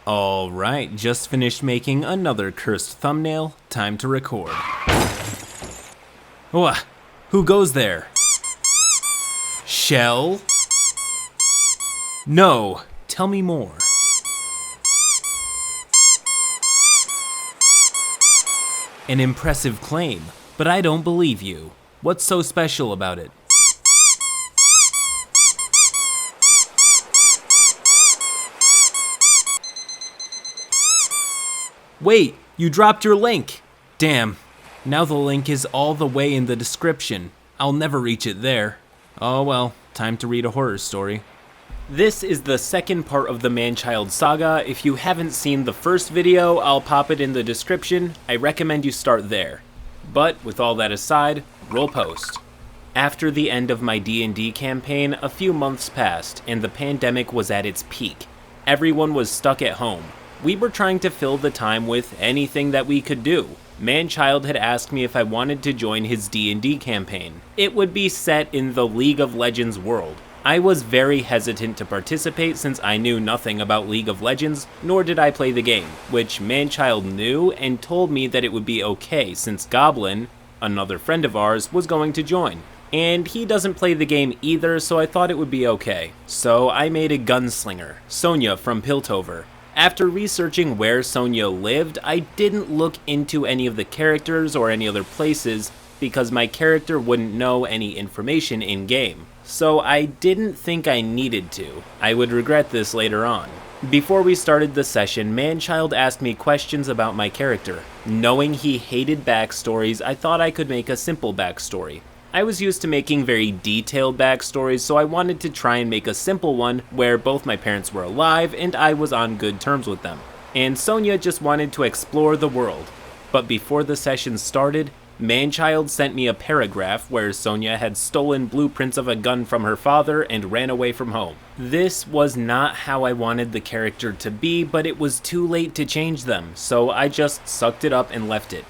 Alright, just finished making another cursed thumbnail. Time to record. Who goes there? Shell? No, tell me more. An impressive claim, but I don't believe you. What's so special about it? Wait, you dropped your link! Damn, now the link is all the way in the description. I'll never reach it there. Oh well, time to read a horror story. This is the second part of the Manchild saga. If you haven't seen the first video, I'll pop it in the description. I recommend you start there. But with all that aside, roll post. After the end of my D&D campaign, a few months passed, and the pandemic was at its peak. Everyone was stuck at home. We were trying to fill the time with anything that we could do. Manchild had asked me if I wanted to join his D&D campaign. It would be set in the League of Legends world. I was very hesitant to participate since I knew nothing about League of Legends, nor did I play the game, which Manchild knew and told me that it would be okay since Goblin, another friend of ours, was going to join. And he doesn't play the game either, so I thought it would be okay. So I made a gunslinger, Sonia from Piltover. After researching where Sonia lived, I didn't look into any of the characters or any other places because my character wouldn't know any information in-game. So I didn't think I needed to. I would regret this later on. Before we started the session, Manchild asked me questions about my character. Knowing he hated backstories, I thought I could make a simple backstory. I was used to making very detailed backstories, so I wanted to try and make a simple one where both my parents were alive and I was on good terms with them. And Sonia just wanted to explore the world. But before the session started, Manchild sent me a paragraph where Sonia had stolen blueprints of a gun from her father and ran away from home. This was not how I wanted the character to be, but it was too late to change them, so I just sucked it up and left it.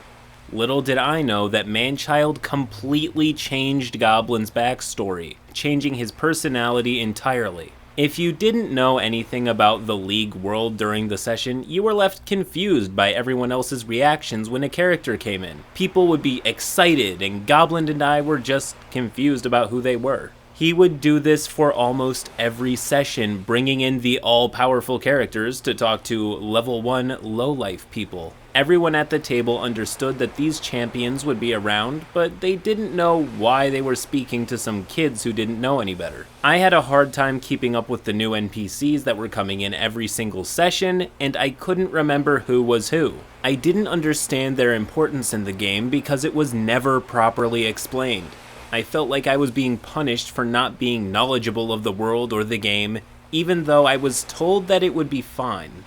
Little did I know that Manchild completely changed Goblin's backstory, changing his personality entirely. If you didn't know anything about the League world during the session, you were left confused by everyone else's reactions when a character came in. People would be excited, and Goblin and I were just confused about who they were. He would do this for almost every session, bringing in the all-powerful characters to talk to level 1 low-life people. Everyone at the table understood that these champions would be around, but they didn't know why they were speaking to some kids who didn't know any better. I had a hard time keeping up with the new NPCs that were coming in every single session, and I couldn't remember who was who. I didn't understand their importance in the game because it was never properly explained. I felt like I was being punished for not being knowledgeable of the world or the game, even though I was told that it would be fine.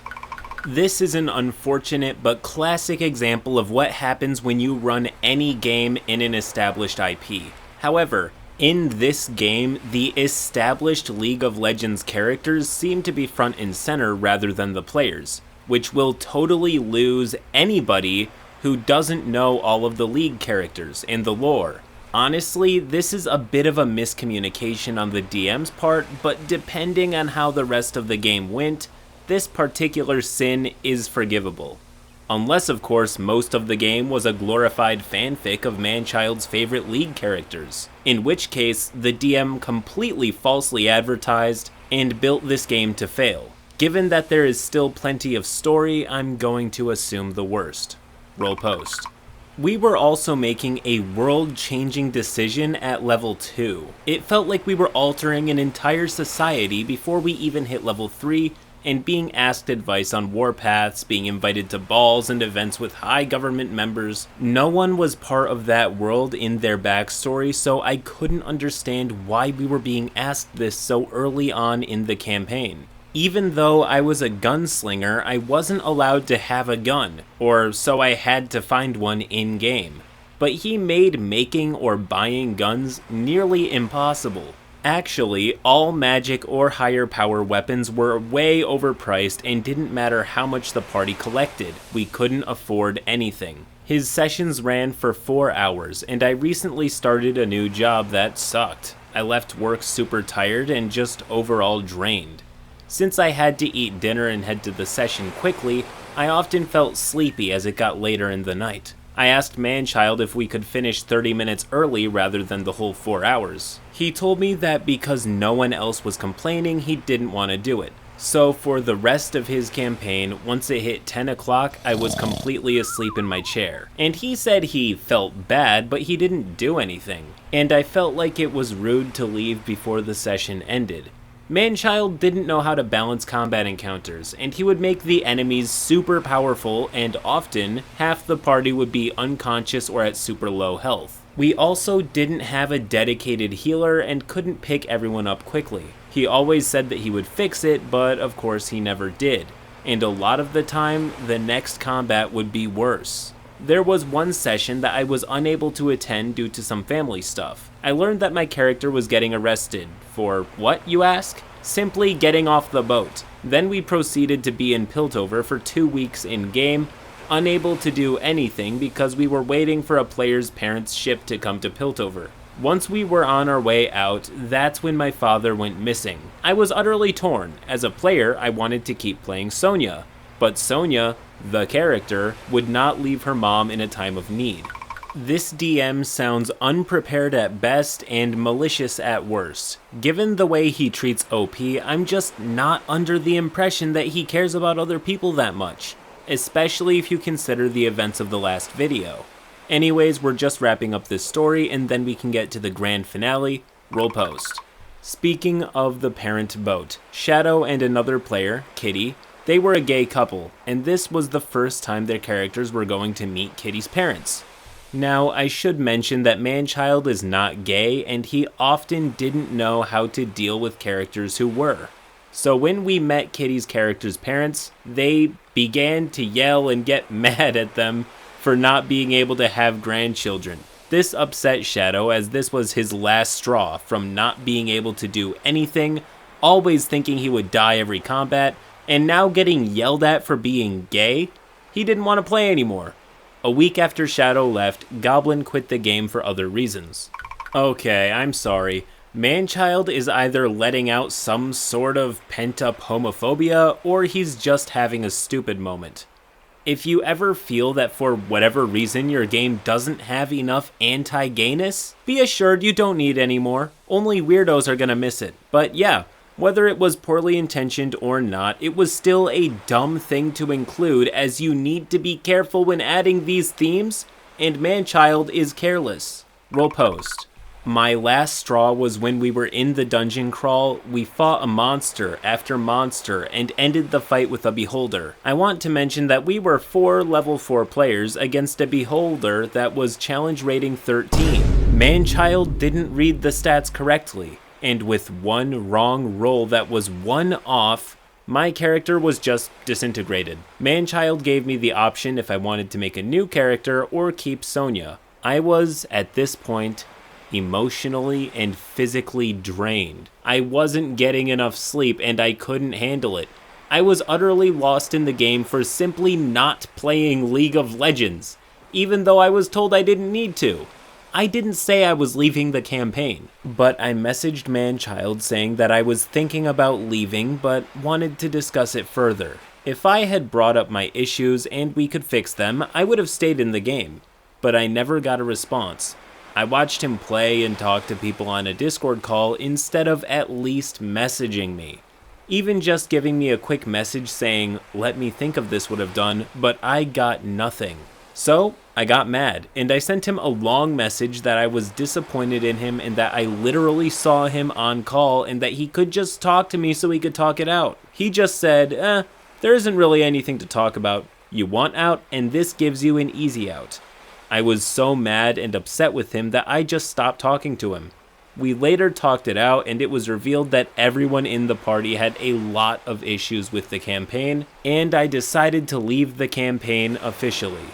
This is an unfortunate but classic example of what happens when you run any game in an established IP. However, in this game, the established League of Legends characters seem to be front and center rather than the players, which will totally lose anybody who doesn't know all of the League characters and the lore. Honestly, this is a bit of a miscommunication on the DM's part, but depending on how the rest of the game went, this particular sin is forgivable. Unless, of course, most of the game was a glorified fanfic of Manchild's favorite League characters, in which case the DM completely falsely advertised and built this game to fail. Given that there is still plenty of story, I'm going to assume the worst. Roll post. We were also making a world-changing decision at level 2. It felt like we were altering an entire society before we even hit level 3, and being asked advice on warpaths, being invited to balls and events with high government members. No one was part of that world in their backstory, so I couldn't understand why we were being asked this so early on in the campaign. Even though I was a gunslinger, I wasn't allowed to have a gun, or so I had to find one in-game. But he made making or buying guns nearly impossible. Actually, all magic or higher power weapons were way overpriced and didn't matter how much the party collected. We couldn't afford anything. His sessions ran for 4 hours, and I recently started a new job that sucked. I left work super tired and just overall drained. Since I had to eat dinner and head to the session quickly, I often felt sleepy as it got later in the night. I asked Manchild if we could finish 30 minutes early rather than the whole 4 hours. He told me that because no one else was complaining, he didn't want to do it. So for the rest of his campaign, once it hit 10 o'clock, I was completely asleep in my chair. And he said he felt bad, but he didn't do anything. And I felt like it was rude to leave before the session ended. Manchild didn't know how to balance combat encounters, and he would make the enemies super powerful, and often, half the party would be unconscious or at super low health. We also didn't have a dedicated healer and couldn't pick everyone up quickly. He always said that he would fix it, but of course he never did. And a lot of the time, the next combat would be worse. There was one session that I was unable to attend due to some family stuff. I learned that my character was getting arrested. For what, you ask? Simply getting off the boat. Then we proceeded to be in Piltover for 2 weeks in-game, unable to do anything because we were waiting for a player's parents' ship to come to Piltover. Once we were on our way out, that's when my father went missing. I was utterly torn. As a player, I wanted to keep playing Sonia, but Sonia, the character, would not leave her mom in a time of need. This DM sounds unprepared at best and malicious at worst. Given the way he treats OP, I'm just not under the impression that he cares about other people that much, especially if you consider the events of the last video. Anyways, we're just wrapping up this story and then we can get to the grand finale. Roll post. Speaking of the parent boat, Shadow and another player, Kitty, they were a gay couple, and this was the first time their characters were going to meet Kitty's parents. Now, I should mention that Manchild is not gay, and he often didn't know how to deal with characters who were. So when we met Kitty's character's parents, they began to yell and get mad at them for not being able to have grandchildren. This upset Shadow, as this was his last straw from not being able to do anything, always thinking he would die every combat, and now getting yelled at for being gay. He didn't want to play anymore. A week after Shadow left, Goblin quit the game for other reasons. Okay, I'm sorry. Manchild is either letting out some sort of pent-up homophobia, or he's just having a stupid moment. If you ever feel that for whatever reason your game doesn't have enough anti-gayness, be assured you don't need any more. Only weirdos are gonna miss it. But yeah, whether it was poorly intentioned or not, it was still a dumb thing to include, as you need to be careful when adding these themes, and Manchild is careless. Roll post. My last straw was when we were in the dungeon crawl. We fought a monster after monster and ended the fight with a beholder. I want to mention that we were 4 level 4 players against a beholder that was challenge rating 13. Manchild didn't read the stats correctly, and with one wrong roll that was 1 off, my character was just disintegrated. Manchild gave me the option if I wanted to make a new character or keep Sonia. I was, at this point, emotionally and physically drained. I wasn't getting enough sleep and I couldn't handle it. I was utterly lost in the game for simply not playing League of Legends, even though I was told I didn't need to. I didn't say I was leaving the campaign, but I messaged Manchild saying that I was thinking about leaving but wanted to discuss it further. If I had brought up my issues and we could fix them, I would have stayed in the game, but I never got a response. I watched him play and talk to people on a Discord call instead of at least messaging me. Even just giving me a quick message saying, "Let me think of this" would have done, but I got nothing. So, I got mad, and I sent him a long message that I was disappointed in him and that I literally saw him on call and that he could just talk to me so we could talk it out. He just said, there isn't really anything to talk about. You want out, and this gives you an easy out. I was so mad and upset with him that I just stopped talking to him. We later talked it out, and it was revealed that everyone in the party had a lot of issues with the campaign, and I decided to leave the campaign officially.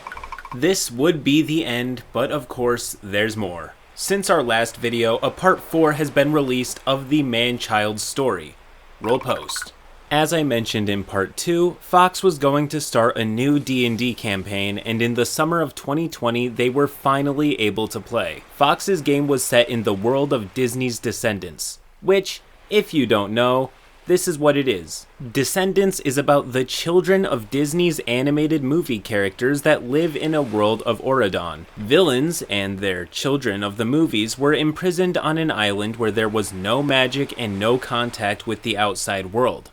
This would be the end, but of course, there's more. Since our last video, a part 4 has been released of the Manchild story. Roll post. As I mentioned in part 2, Fox was going to start a new D&D campaign, and in the summer of 2020, they were finally able to play. Fox's game was set in the world of Disney's Descendants, which, if you don't know, this is what it is. Descendants is about the children of Disney's animated movie characters that live in a world of Auradon. Villains and their children of the movies were imprisoned on an island where there was no magic and no contact with the outside world.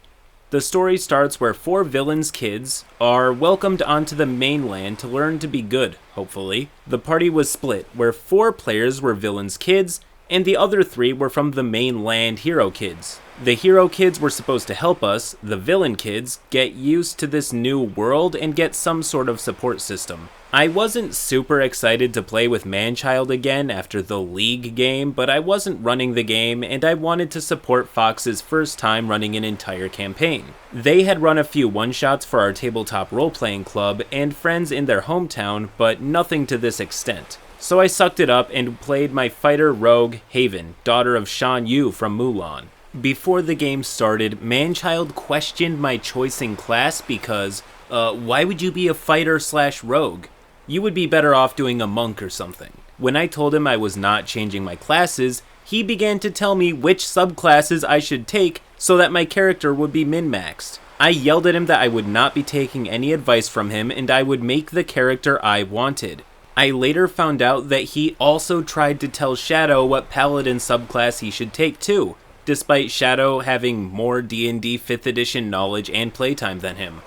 The story starts where 4 villains' kids are welcomed onto the mainland to learn to be good, hopefully. The party was split, where 4 players were villains' kids, and the other 3 were from the mainland hero kids. The hero kids were supposed to help us, the villain kids, get used to this new world and get some sort of support system. I wasn't super excited to play with Manchild again after the League game, but I wasn't running the game and I wanted to support Fox's first time running an entire campaign. They had run a few one-shots for our tabletop role-playing club and friends in their hometown, but nothing to this extent. So I sucked it up and played my fighter rogue, Haven, daughter of Shan Yu from Mulan. Before the game started, Manchild questioned my choice in class because, why would you be a fighter/rogue? You would be better off doing a monk or something. When I told him I was not changing my classes, he began to tell me which subclasses I should take so that my character would be min-maxed. I yelled at him that I would not be taking any advice from him and I would make the character I wanted. I later found out that he also tried to tell Shadow what paladin subclass he should take too, despite Shadow having more D&D 5th edition knowledge and playtime than him.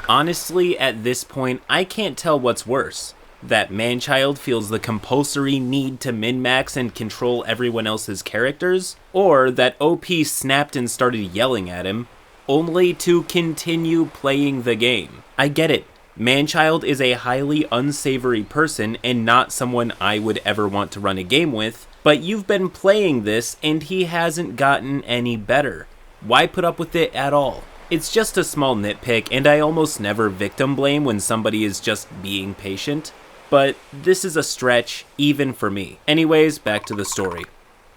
Honestly, at this point, I can't tell what's worse. That Manchild feels the compulsory need to min-max and control everyone else's characters, or that OP snapped and started yelling at him, only to continue playing the game. I get it. Manchild is a highly unsavory person and not someone I would ever want to run a game with, but you've been playing this and he hasn't gotten any better. Why put up with it at all? It's just a small nitpick and I almost never victim blame when somebody is just being patient, but this is a stretch even for me. Anyways, back to the story.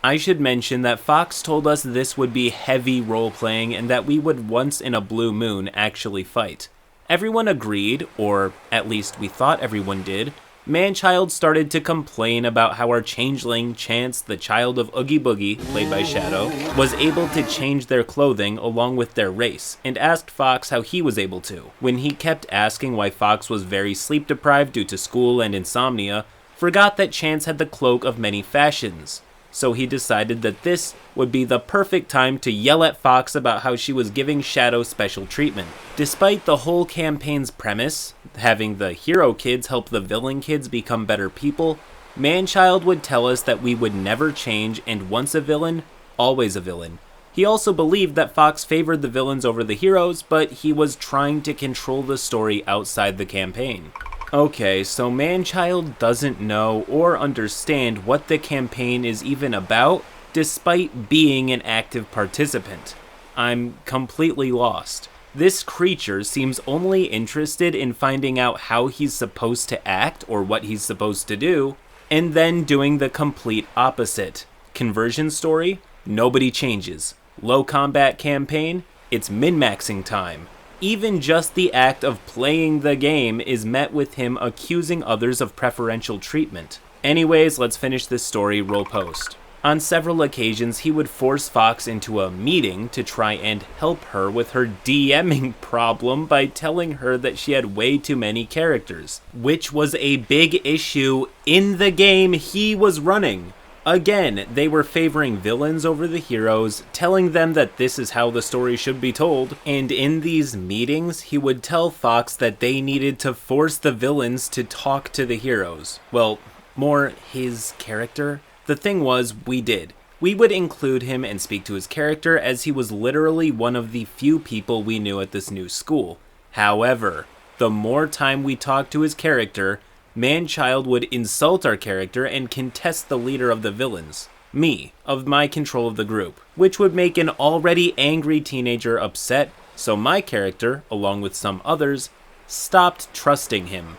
I should mention that Fox told us this would be heavy role-playing and that we would once in a blue moon actually fight. Everyone agreed, or at least we thought everyone did. Manchild started to complain about how our changeling, Chance, the child of Oogie Boogie, played by Shadow, was able to change their clothing along with their race, and asked Fox how he was able to. When he kept asking why Fox was very sleep-deprived due to school and insomnia, forgot that Chance had the cloak of many fashions. So he decided that this would be the perfect time to yell at Fox about how she was giving Shadow special treatment. Despite the whole campaign's premise, having the hero kids help the villain kids become better people, Manchild would tell us that we would never change and once a villain, always a villain. He also believed that Fox favored the villains over the heroes, but he was trying to control the story outside the campaign. Okay, so Manchild doesn't know or understand what the campaign is even about, despite being an active participant. I'm completely lost. This creature seems only interested in finding out how he's supposed to act or what he's supposed to do, and then doing the complete opposite. Conversion story? Nobody changes. Low combat campaign? It's min-maxing time. Even just the act of playing the game is met with him accusing others of preferential treatment. Anyways, let's finish this story roll post. On several occasions, he would force Fox into a meeting to try and help her with her DMing problem by telling her that she had way too many characters, which was a big issue in the game he was running. Again, they were favoring villains over the heroes, telling them that this is how the story should be told, and in these meetings, he would tell Fox that they needed to force the villains to talk to the heroes. Well, more his character. The thing was, we did. We would include him and speak to his character as he was literally one of the few people we knew at this new school. However, the more time we talked to his character, Manchild would insult our character and contest the leader of the villains, me, of my control of the group, which would make an already angry teenager upset, so my character, along with some others, stopped trusting him.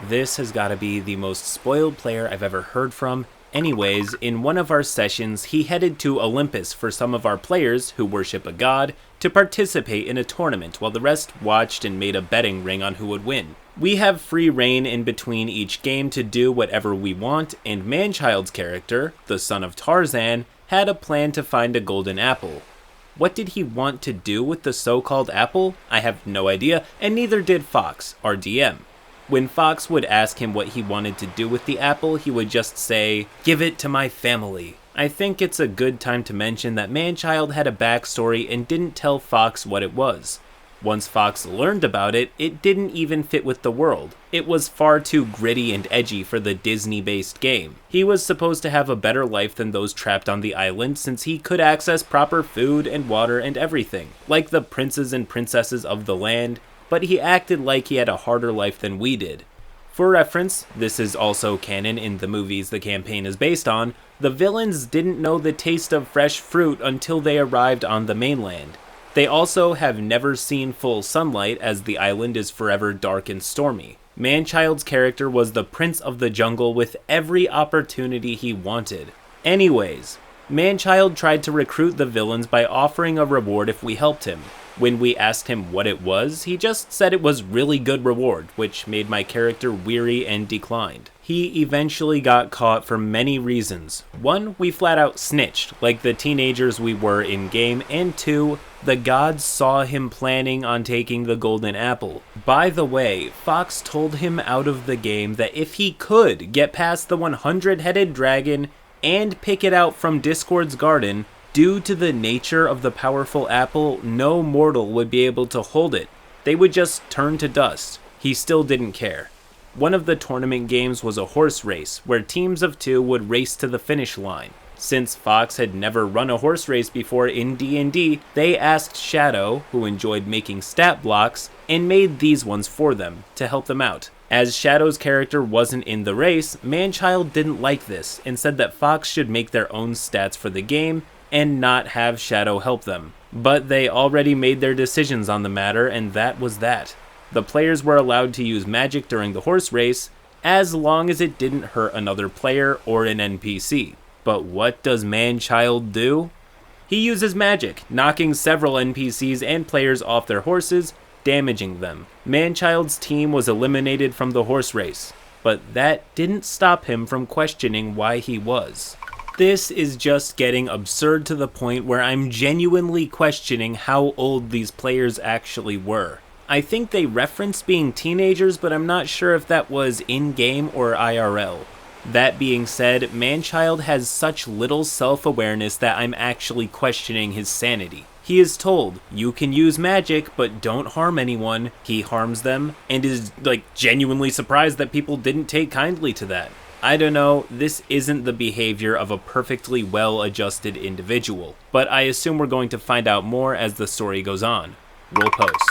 This has gotta be the most spoiled player I've ever heard from. Anyways, in one of our sessions, he headed to Olympus for some of our players, who worship a god, to participate in a tournament while the rest watched and made a betting ring on who would win. We have free reign in between each game to do whatever we want, and Manchild's character, the son of Tarzan, had a plan to find a golden apple. What did he want to do with the so-called apple? I have no idea, and neither did Fox, our DM. When Fox would ask him what he wanted to do with the apple, he would just say, "Give it to my family." I think it's a good time to mention that Manchild had a backstory and didn't tell Fox what it was. Once Fox learned about it, it didn't even fit with the world. It was far too gritty and edgy for the Disney-based game. He was supposed to have a better life than those trapped on the island since he could access proper food and water and everything, like the princes and princesses of the land, but he acted like he had a harder life than we did. For reference, this is also canon in the movies the campaign is based on, the villains didn't know the taste of fresh fruit until they arrived on the mainland. They also have never seen full sunlight as the island is forever dark and stormy. Manchild's character was the prince of the jungle with every opportunity he wanted. Anyways, Manchild tried to recruit the villains by offering a reward if we helped him. When we asked him what it was, he just said it was really good reward, which made my character weary and declined. He eventually got caught for many reasons. 1, we flat out snitched, like the teenagers we were in-game, and 2, the gods saw him planning on taking the golden apple. By the way, Fox told him out of the game that if he could get past the 100-headed dragon and pick it out from Discord's garden, due to the nature of the powerful apple, no mortal would be able to hold it. They would just turn to dust. He still didn't care. One of the tournament games was a horse race, where teams of 2 would race to the finish line. Since Fox had never run a horse race before in D&D, they asked Shadow, who enjoyed making stat blocks, and made these ones for them, to help them out. As Shadow's character wasn't in the race, Manchild didn't like this, and said that Fox should make their own stats for the game, and not have Shadow help them. But they already made their decisions on the matter, and that was that. The players were allowed to use magic during the horse race, as long as it didn't hurt another player or an NPC. But what does Manchild do? He uses magic, knocking several NPCs and players off their horses, damaging them. Manchild's team was eliminated from the horse race, but that didn't stop him from questioning why he was. This is just getting absurd to the point where I'm genuinely questioning how old these players actually were. I think they referenced being teenagers, but I'm not sure if that was in-game or IRL. That being said, Manchild has such little self-awareness that I'm actually questioning his sanity. He is told, you can use magic, but don't harm anyone. He harms them, and is genuinely surprised that people didn't take kindly to that. I don't know, this isn't the behavior of a perfectly well-adjusted individual, but I assume we're going to find out more as the story goes on. Roll post.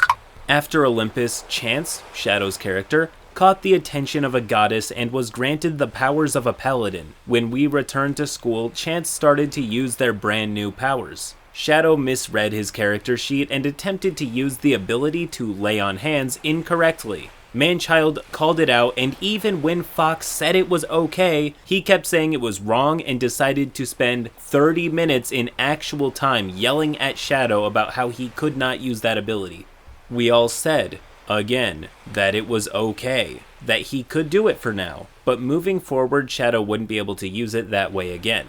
After Olympus, Chance, Shadow's character, caught the attention of a goddess and was granted the powers of a paladin. When we returned to school, Chance started to use their brand new powers. Shadow misread his character sheet and attempted to use the ability to lay on hands incorrectly. Manchild called it out, and even when Fox said it was okay, he kept saying it was wrong and decided to spend 30 minutes in actual time yelling at Shadow about how he could not use that ability. We all said, again, that it was okay, that he could do it for now, but moving forward, Shadow wouldn't be able to use it that way again.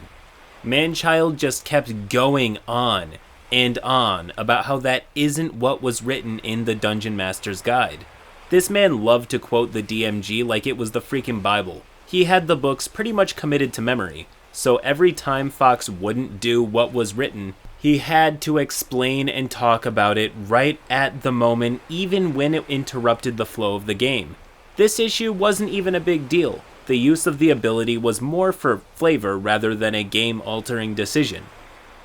Manchild just kept going on and on about how that isn't what was written in the Dungeon Master's Guide. This man loved to quote the DMG like it was the freaking Bible. He had the books pretty much committed to memory, so every time Fox wouldn't do what was written, he had to explain and talk about it right at the moment, even when it interrupted the flow of the game. This issue wasn't even a big deal. The use of the ability was more for flavor rather than a game-altering decision.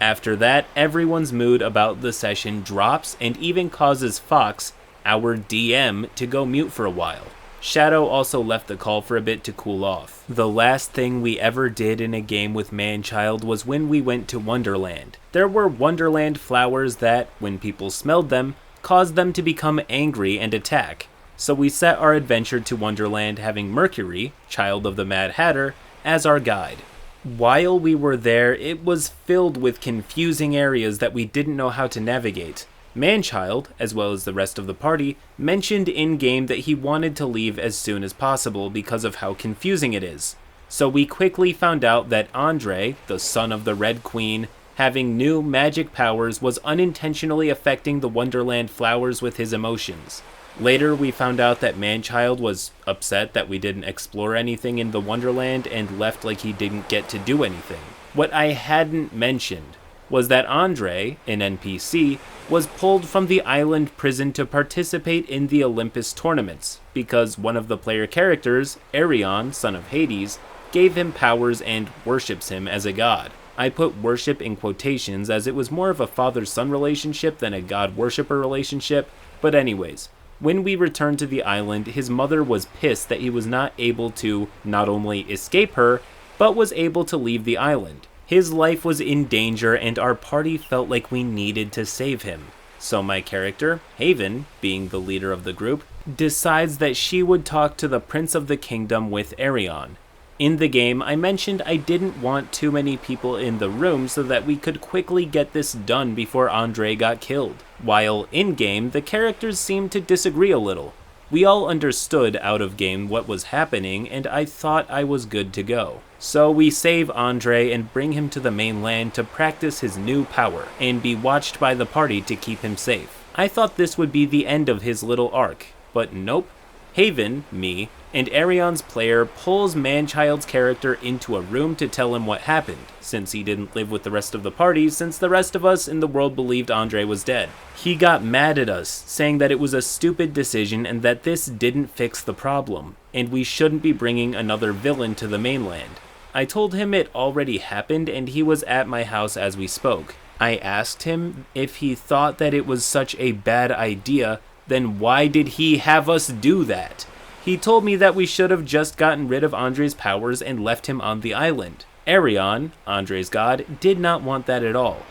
After that, everyone's mood about the session drops and even causes Fox, our DM, to go mute for a while. Shadow also left the call for a bit to cool off. The last thing we ever did in a game with Manchild was when we went to Wonderland. There were Wonderland flowers that, when people smelled them, caused them to become angry and attack. So we set our adventure to Wonderland having Mercury, child of the Mad Hatter, as our guide. While we were there, it was filled with confusing areas that we didn't know how to navigate. Manchild, as well as the rest of the party, mentioned in-game that he wanted to leave as soon as possible because of how confusing it is. So we quickly found out that Andre, the son of the Red Queen, having new magic powers was unintentionally affecting the Wonderland flowers with his emotions. Later, we found out that Manchild was upset that we didn't explore anything in the Wonderland and left like he didn't get to do anything. What I hadn't mentioned was that Andre, an NPC, was pulled from the island prison to participate in the Olympus tournaments, because one of the player characters, Arion, son of Hades, gave him powers and worships him as a god. I put worship in quotations as it was more of a father-son relationship than a god-worshipper relationship, but anyways, when we returned to the island, his mother was pissed that he was not able to not only escape her, but was able to leave the island. His life was in danger and our party felt like we needed to save him. So my character, Haven, being the leader of the group, decides that she would talk to the Prince of the Kingdom with Arion. In the game, I mentioned I didn't want too many people in the room so that we could quickly get this done before Andre got killed. While in-game, the characters seemed to disagree a little. We all understood out of game what was happening, and I thought I was good to go. So we save Andre and bring him to the mainland to practice his new power, and be watched by the party to keep him safe. I thought this would be the end of his little arc, but nope. Haven, me, and Arion's player pulls Manchild's character into a room to tell him what happened, since he didn't live with the rest of the party since the rest of us in the world believed Andre was dead. He got mad at us, saying that it was a stupid decision and that this didn't fix the problem, and we shouldn't be bringing another villain to the mainland. I told him it already happened and he was at my house as we spoke. I asked him if he thought that it was such a bad idea, then why did he have us do that? He told me that we should have just gotten rid of Andre's powers and left him on the island. Arion, Andre's god, did not want that at all.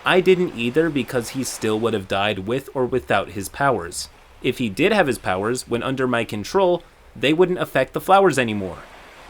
I didn't either because he still would have died with or without his powers. If he did have his powers, when under my control, they wouldn't affect the flowers anymore.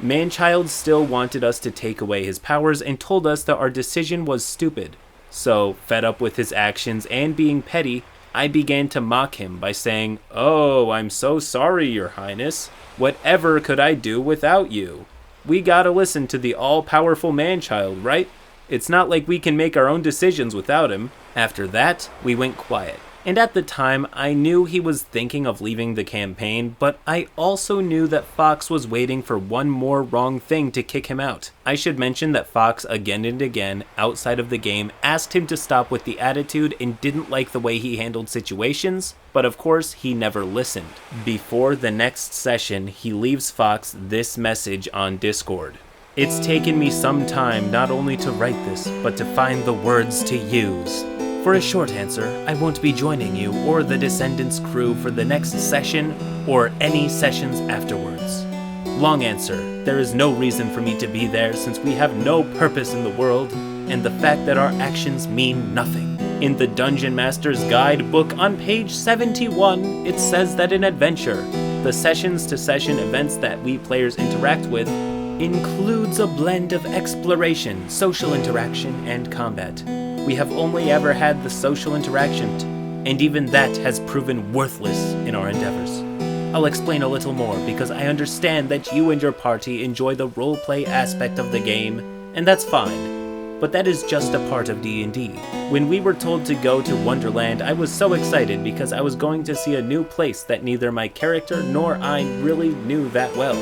Manchild still wanted us to take away his powers and told us that our decision was stupid. So, fed up with his actions and being petty, I began to mock him by saying, "Oh, I'm so sorry, Your Highness. Whatever could I do without you? We gotta listen to the all-powerful Manchild, right? It's not like we can make our own decisions without him." After that, we went quiet. And at the time, I knew he was thinking of leaving the campaign, but I also knew that Fox was waiting for one more wrong thing to kick him out. I should mention that Fox again and again, outside of the game, asked him to stop with the attitude and didn't like the way he handled situations, but of course, he never listened. Before the next session, he leaves Fox this message on Discord. "It's taken me some time not only to write this, but to find the words to use. For a short answer, I won't be joining you or the Descendants crew for the next session or any sessions afterwards. Long answer, there is no reason for me to be there since we have no purpose in the world and the fact that our actions mean nothing. In the Dungeon Master's Guidebook on page 71, it says that in Adventure, the sessions-to-session events that we players interact with includes a blend of exploration, social interaction, and combat. We have only ever had the social interaction, and even that has proven worthless in our endeavors. I'll explain a little more because I understand that you and your party enjoy the roleplay aspect of the game, and that's fine. But that is just a part of D&D. When we were told to go to Wonderland, I was so excited because I was going to see a new place that neither my character nor I really knew that well.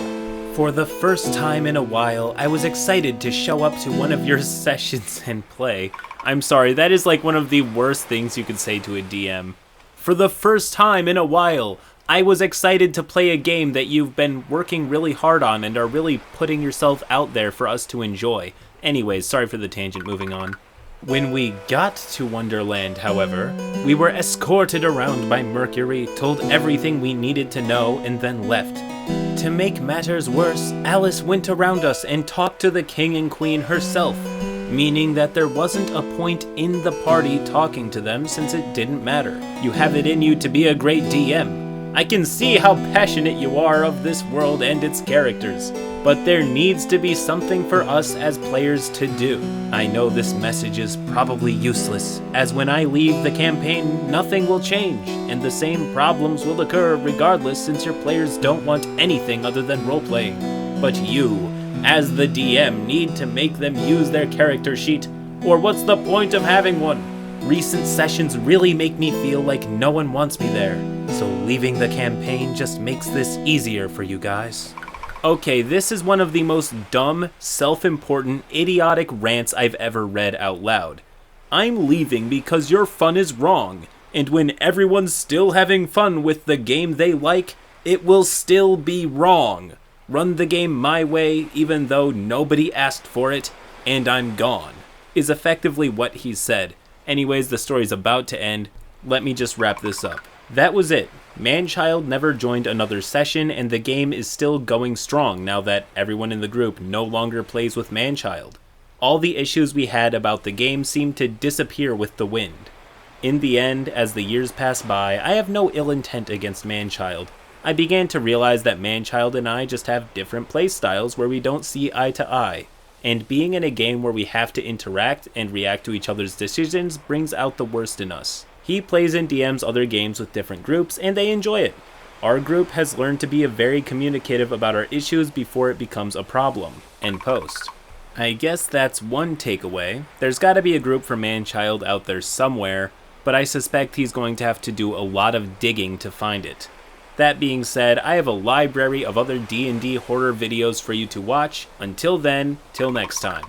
For the first time in a while, I was excited to show up to one of your sessions and play. I'm sorry, that is like one of the worst things you could say to a DM. For the first time in a while, I was excited to play a game that you've been working really hard on and are really putting yourself out there for us to enjoy. Anyways, sorry for the tangent, moving on. When we got to Wonderland, however, we were escorted around by Mercury, told everything we needed to know, and then left. To make matters worse, Alice went around us and talked to the king and queen herself, meaning that there wasn't a point in the party talking to them since it didn't matter. You have it in you to be a great DM. I can see how passionate you are of this world and its characters, but there needs to be something for us as players to do. I know this message is probably useless, as when I leave the campaign, nothing will change, and the same problems will occur regardless since your players don't want anything other than roleplaying. But you, as the DM, need to make them use their character sheet Or what's the point of having one? Recent sessions really make me feel like no one wants me there, so leaving the campaign just makes this easier for you guys. Okay, this is one of the most dumb, self-important, idiotic rants I've ever read out loud. I'm leaving because your fun is wrong, and when everyone's still having fun with the game they like, it will still be wrong. Run the game my way, even though nobody asked for it, and I'm gone, is effectively what he said. Anyways, the story's about to end. Let me just wrap this up. That was it. Manchild never joined another session, and the game is still going strong now that everyone in the group no longer plays with Manchild. All the issues we had about the game seem to disappear with the wind. In the end, as the years pass by, I have no ill intent against Manchild. I began to realize that Manchild and I just have different playstyles where we don't see eye to eye. And being in a game where we have to interact and react to each other's decisions brings out the worst in us. He plays and DMs other games with different groups, and they enjoy it. Our group has learned to be very communicative about our issues before it becomes a problem. End post. I guess that's one takeaway. There's gotta be a group for Manchild out there somewhere, but I suspect he's going to have to do a lot of digging to find it. That being said, I have a library of other D&D horror videos for you to watch. Until then, till next time.